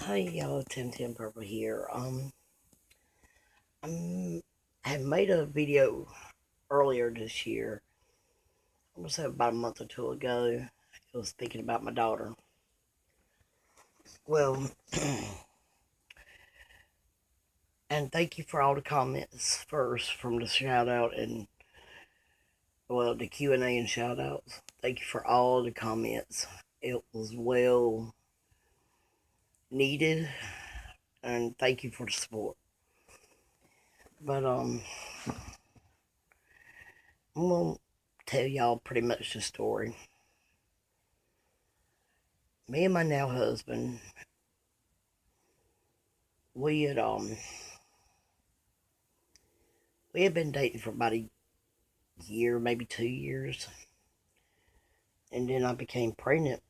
Hi y'all, Tim Purple here. I have made a video earlier this year. I was about a month or two ago. It was speaking about my daughter. Well, and thank you for all the comments first from the shout out and the Q&A and shout outs. Thank you for all the comments. It was well needed, and thank you for the support. But I'm gonna tell y'all pretty much the story. Me and my now husband, we had we had been dating for about a year, maybe 2 years, and then I became pregnant,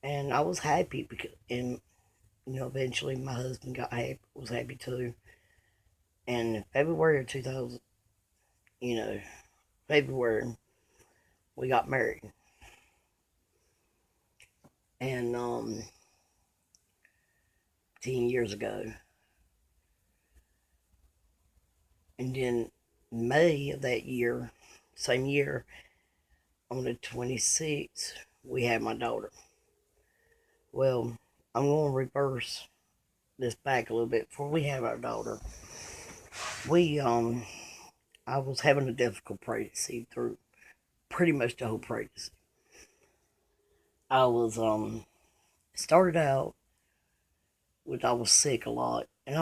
and I was happy because, and eventually my husband was happy too. And in February of 2000, you know, February, we got married, and 10 years ago, and then May of that year, same year, on the 26th, we had my daughter. Well, I'm going to reverse this back a little bit. Before we had our daughter, we I was having a difficult pregnancy through pretty much the whole pregnancy. I was started out with I was sick a lot, and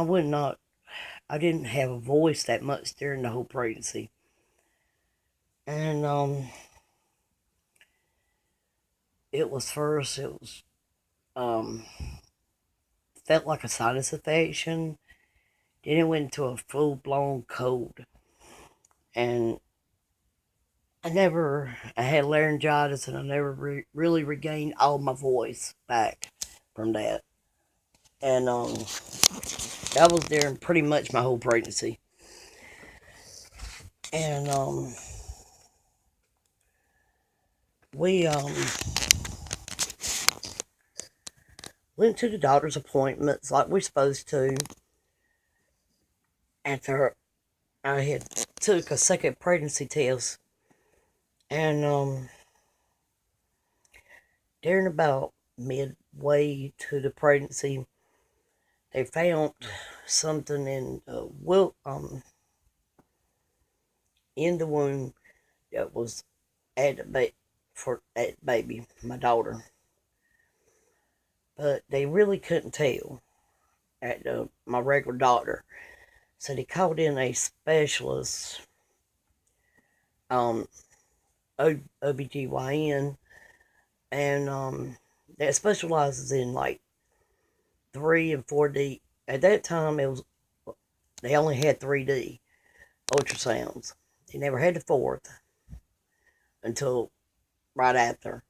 I didn't have a voice that much during the whole pregnancy, and it was um felt like a sinus infection. Then it went into a full blown cold, and I had laryngitis, and I never really regained all my voice back from that. And that was during pretty much my whole pregnancy. And we went to the doctor's appointments like we're supposed to. After I had took a second pregnancy test, and during about midway to the pregnancy, they found something in the womb that was at baby, my daughter. But they really couldn't tell at my regular doctor. So they called in a specialist, um, OBGYN, and that specializes in like 3 and 4D. At that time, they only had 3D ultrasounds. They never had the fourth until right after.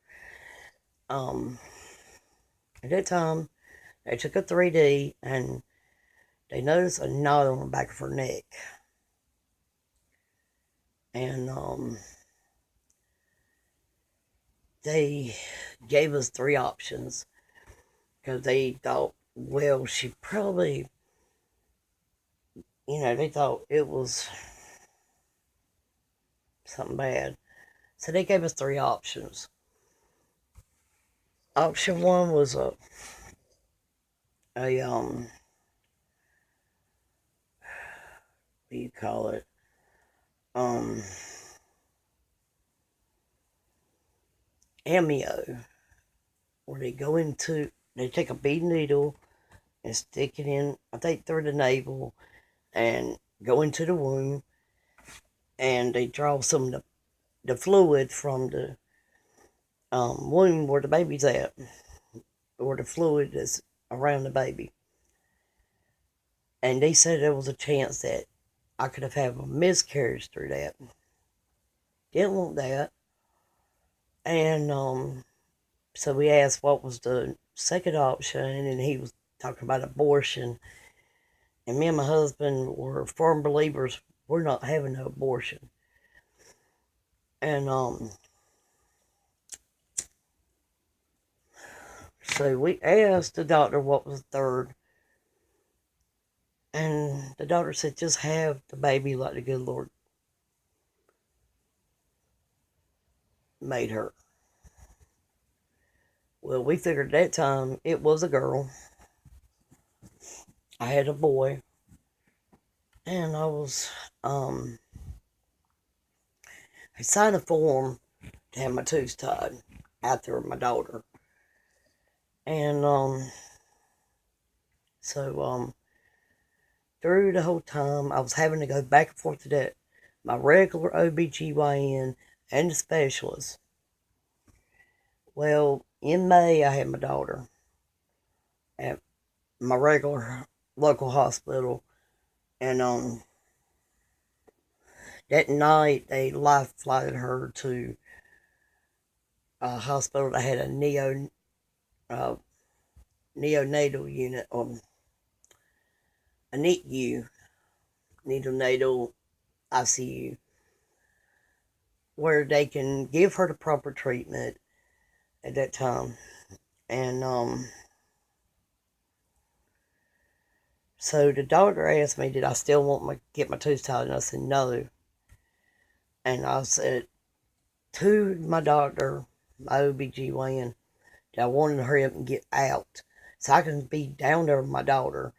Um, at that time, they took a 3D and they noticed a knot on the back of her neck. And they gave us three options because they thought, well, she probably, they thought it was something bad. So they gave us three options. Option one was a what do you call it? Um, amnio, where they take a bead needle and stick it in, I think through the navel, and go into the womb, and they draw some of the fluid from the womb where the baby's at, or the fluid is around the baby. And they said there was a chance that I could have had a miscarriage through that. Didn't want that. And so we asked what was the second option, and he was talking about abortion. And me and my husband were firm believers we're not having an abortion. And So we asked the doctor what was third, and the doctor said, just have the baby like the good Lord made her. Well, we figured at that time it was a girl. I had a boy, and I signed a form to have my tubes tied after my daughter. And so through the whole time I was having to go back and forth to that my regular OBGYN and the specialist. Well, in May I had my daughter at my regular local hospital, and that night they life flighted her to a hospital that had a uh, neonatal unit, a NICU, neonatal ICU, where they can give her the proper treatment at that time. And so the doctor asked me, did I still want to get my tubes tied? And I said no. And I said to my doctor, my OBGYN, that I wanted to hurry up and get out so I can be down there with my daughter.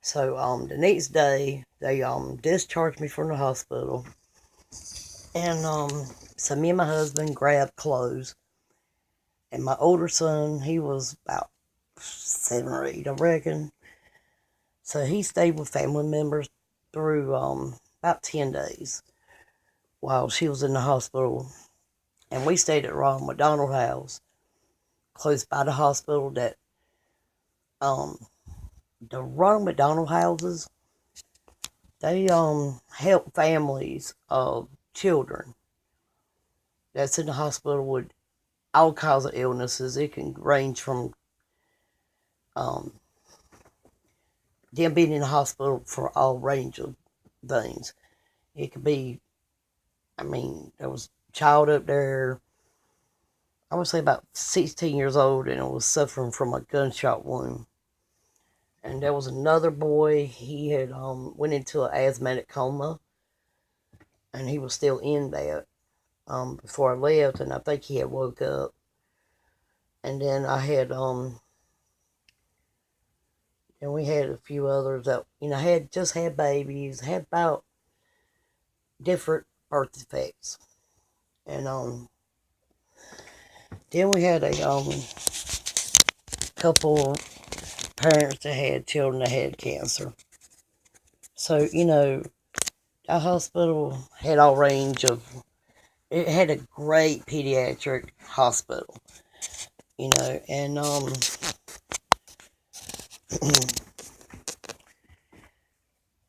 So the next day they discharged me from the hospital, and so me and my husband grabbed clothes, and my older son, he was about 7 or 8, I reckon. So he stayed with family members through about 10 days while she was in the hospital. And we stayed at Ronald McDonald House, close by the hospital. That the Ronald McDonald houses, they help families of children that's in the hospital with all kinds of illnesses. It can range from um, them being in the hospital for all range of things. It could be, there was a child up there, I would say about 16 years old, and it was suffering from a gunshot wound. And there was another boy, he had went into an asthmatic coma, and he was still in that before I left, and I think he had woke up. And then I had and we had a few others that had just had babies, had about different birth defects. And then we had a couple parents that had children that had cancer. So our hospital had all range of. It had a great pediatric hospital, and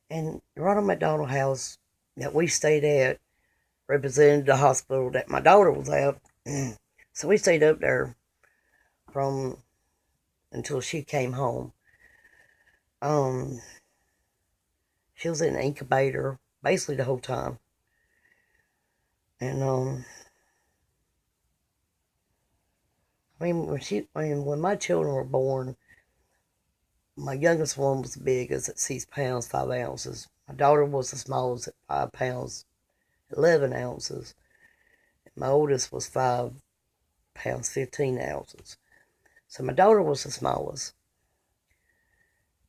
and Ronald McDonald House that we stayed at represented the hospital that my daughter was at. So we stayed up there from until she came home. She was in an incubator basically the whole time. And when my children were born, my youngest one was the biggest at 6 pounds 5 ounces. My daughter was the smallest at 5 pounds 11 ounces. My oldest was 5 pounds 15 ounces. So my daughter was the smallest.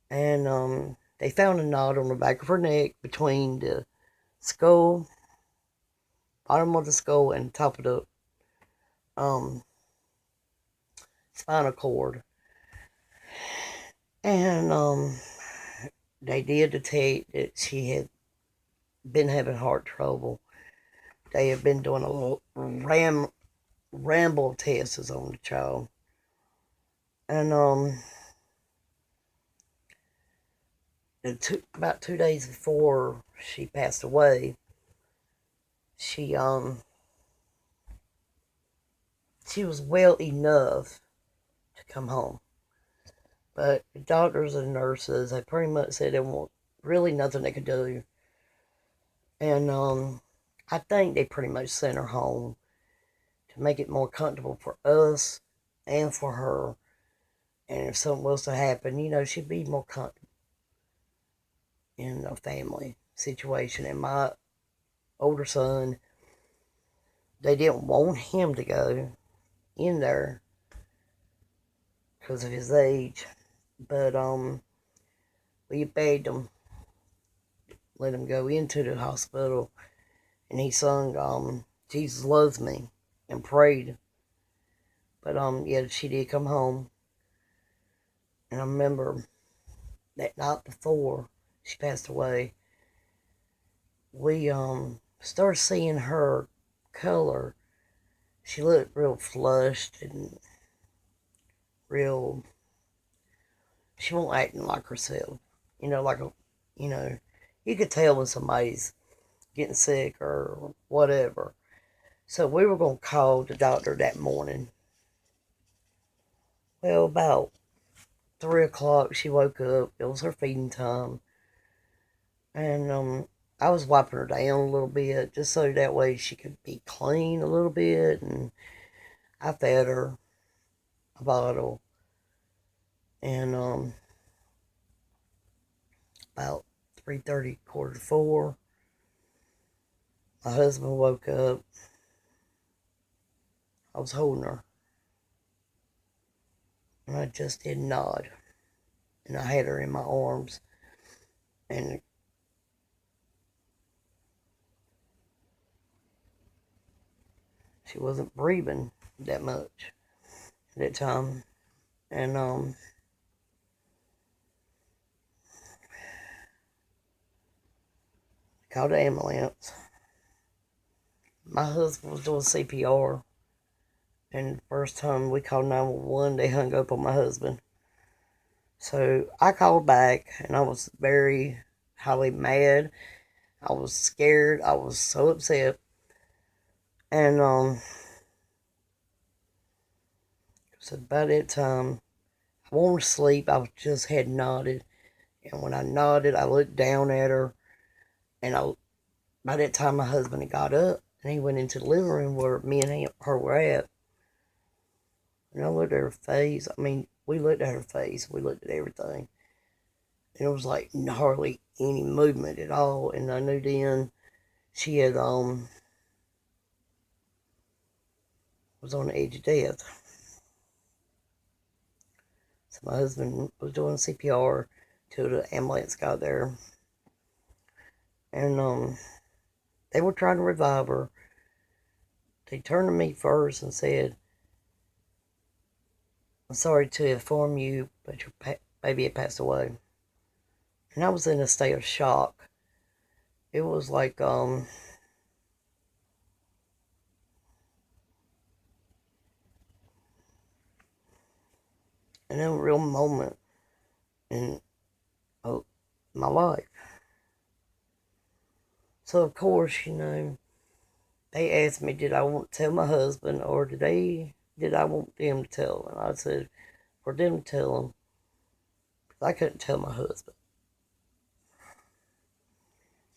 And they found a knot on the back of her neck between the skull, bottom of the skull, and top of the spinal cord. And they did detect that she had been having heart trouble. They have been doing a little ramble tests on the child. And about 2 days before she passed away, she was well enough to come home. But the doctors and nurses, they pretty much said there was really nothing they could do. And I think they pretty much sent her home to make it more comfortable for us and for her. And if something was to happen, she'd be more comfortable in a family situation. And my older son, they didn't want him to go in there because of his age. But we begged him, let him go into the hospital, and he sung Jesus Loves Me and prayed. But yeah, she did come home. And I remember that night before she passed away, we started seeing her color. She looked real flushed and real. She wasn't acting like herself. Like a, you know, you could tell when somebody's getting sick or whatever. So we were going to call the doctor that morning. Well, about 3 o'clock, she woke up. It was her feeding time. And I was wiping her down a little bit just so that way she could be clean a little bit. And I fed her a bottle. And about 3:30, quarter to 4, my husband woke up. I was holding her. And I just did nod. And I had her in my arms. And she wasn't breathing that much at that time. And called the ambulance. My husband was doing CPR. And the first time we called 911, they hung up on my husband. So I called back, and I was very highly mad. I was scared. I was so upset. And so by that time, I wanted to sleep. I just had nodded. And when I nodded, I looked down at her. And by that time, my husband had got up, and he went into the living room where me and her were at. And I looked at her face. I mean, we looked at her face. We looked at everything. And it was like hardly any movement at all. And I knew then she had was on the edge of death. So my husband was doing CPR till the ambulance got there. And they were trying to revive her. They turned to me first and said, "I'm sorry to inform you, but your baby had passed away." And I was in a state of shock. It was like, an unreal moment in my life. So, of course, they asked me, did I want to tell my husband, or did I want them to tell? And I said, for them to tell him, because I couldn't tell my husband.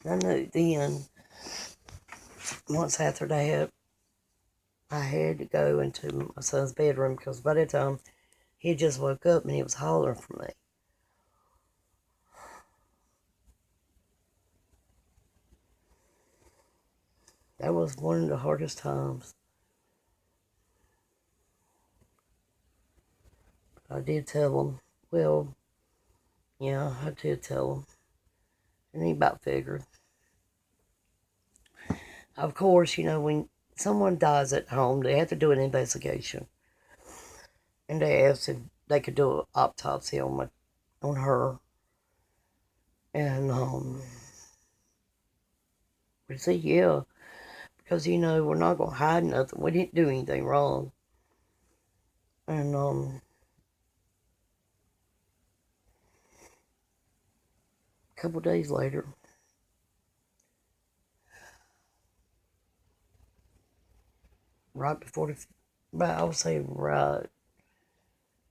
And I knew then, once after that, I had to go into my son's bedroom, because by that time, he just woke up and he was hollering for me. That was one of the hardest times. I did tell him. Well, yeah, I did tell him. And he about figured. Of course, when someone dies at home, they have to do an investigation. And they asked if they could do an autopsy on her. And we said, yeah, because we're not gonna hide nothing. We didn't do anything wrong. And a couple days later, right before I would say right